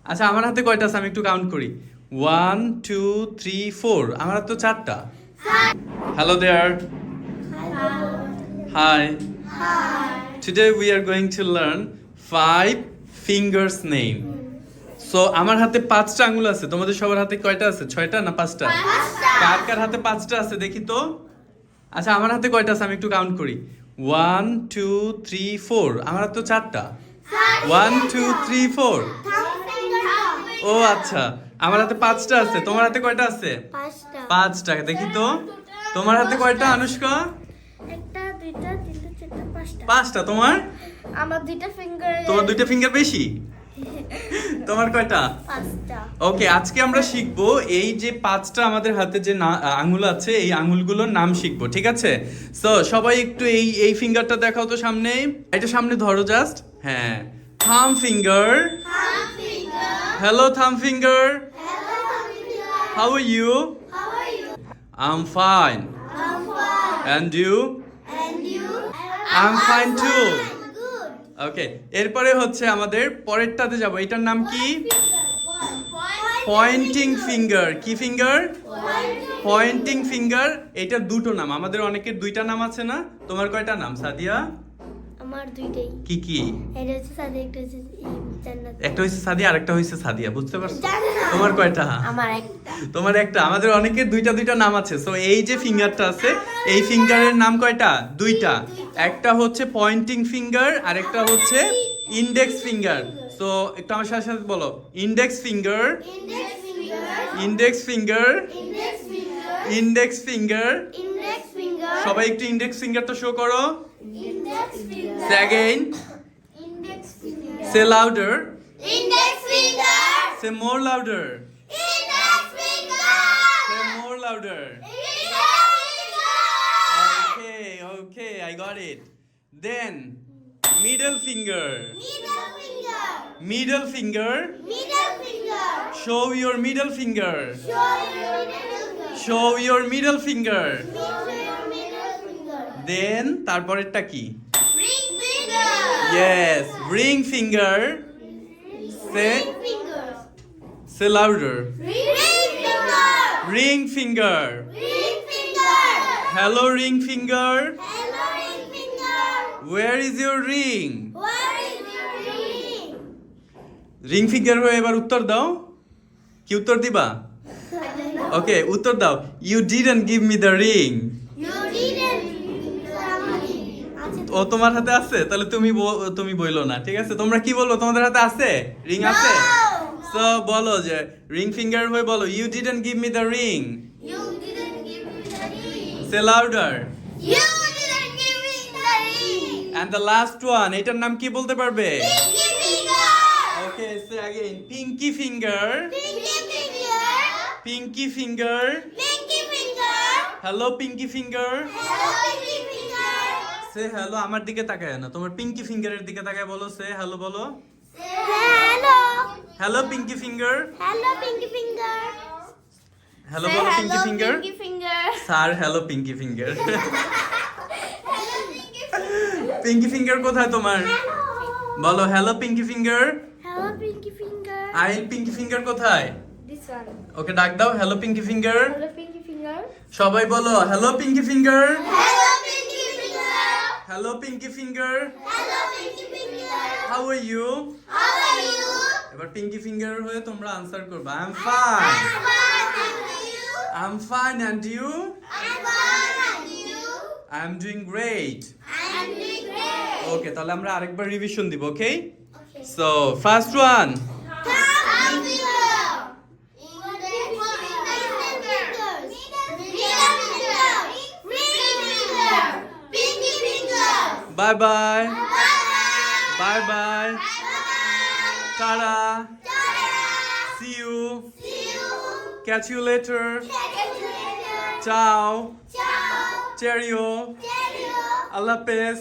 আচ্ছা আমার হাতে কয়টা আছে আমি একটু কাউন্ট করি 1 2 3 4 আমার হাতে তো 4টা hello there hi Today we are going to learn 5 fingers name. So আমার হাতে 5টা আঙ্গুল আছে তোমাদের সবার হাতে কয়টা আছে 6টা না 5টা কার কার হাতে 5টা আছে দেখি তো আচ্ছা আমার হাতে কয়টা আছে আমি একটু কাউন্ট করি 1 2 3 4 আমার হাতে তো 4টা 1 2 3 4 ও আচ্ছা আমার হাতে 5টা আছে তোমার হাতে কয়টা আছে 5টা দেখি তো তোমার হাতে কয়টা আনুষ্কা একটা দুইটা তিনটা চারটা পাঁচটা 5টা তোমার আমার দুইটা ফিঙ্গার তোমার দুইটা ফিঙ্গার বেশি তোমার কয়টা পাঁচটা ওকে আজকে আমরা শিখবো এই যে 5টা আমাদের হাতে যে আঙ্গুল আছে এই আঙ্গুলগুলোর নাম শিখবো ঠিক আছে সো সবাই একটু এই ফিঙ্গারটা দেখাও তো সামনে এটা সামনে ধরো জাস্ট হ্যাঁ thumb finger hello thumb finger how are you I am fine and you I am fine too okay এরপরে হচ্ছে আমাদের পরেরটাতে যাব এটার নাম কি পয়েন্টিং ফিঙ্গার কি ফিঙ্গার পয়েন্টিং ফিঙ্গার এটা দুটো নাম আমাদের অনেকের দুইটা নাম আছে না তোমার কয়টা নাম সাদিয়া আমার দুইটাই কি কি এটা হচ্ছে সাদে একটা হচ্ছে জান্নাত একটা হইছে সাদিয়া আরেকটা হইছে সাদিয়া বুঝতে পারছো তোমার কয়টা আমার একটা তোমার একটা আমাদের অনেকের দুইটা নাম আছে সো এই যে ফিঙ্গারটা আছে এই ফিঙ্গারের নাম কয়টা দুইটা একটা হচ্ছে পয়েন্টিং ফিঙ্গার আর একটা হচ্ছে ইন্ডেক্স ফিঙ্গার সো একটু আমার সাথে সাথে বলো index finger index finger index finger সবাই একটু ইন্ডেক্স ফিঙ্গারটা শো করো Say again. Say louder. Say more louder. Say more louder. Okay, I got it. Then middle finger. Middle finger. Show your middle finger. Show your middle finger. Then তারপরেরটা কি? Yes, ring finger. Say louder. Ring finger. Hello ring finger. Where is your ring? Ring finger হয়ে এবার উত্তর দাও কি উত্তর দিবা okay উত্তর দাও you didn't give me the ring ও তোমার হাতে আছে তাহলে তুমি বইলো না ঠিক আছে তোমরা কি বলবো তোমাদের হাতে আছে রিং আছে সো বলো যে রিং ফিঙ্গার হয়ে বলো you didn't give me the ring say louder and the last one এটার নাম কি বলতে পারবে okay say again pinky finger pinky finger hello pinky finger say hello আমার দিকে তাকায় না তোমার পিঙ্কি ফিঙ্গারের দিকে তাকায় বলো সে হ্যালো বলো হ্যালো পিঙ্কি ফিঙ্গার হ্যালো বলো pinky finger sir hello pinky finger pinky finger কোথায় তোমার বলো হ্যালো পিঙ্কি ফিঙ্গার আই পিঙ্কি ফিঙ্গার কোথায় ওকে ডাক দাও হ্যালো পিঙ্কি ফিঙ্গার সবাই বলো hello pinky finger Hello Pinky Finger. How are you? এবার Pinky Finger হয়ে তোমরা আনসার করবে I'm fine. I'm fine and you? I'm doing great. Okay, তাহলে আমরা আরেকবার রিভিশন দিব, okay? So, first one. Bye bye. Bye bye. Ta-da. See you. Catch you later. Ciao. Cheerio. Allah Hafiz.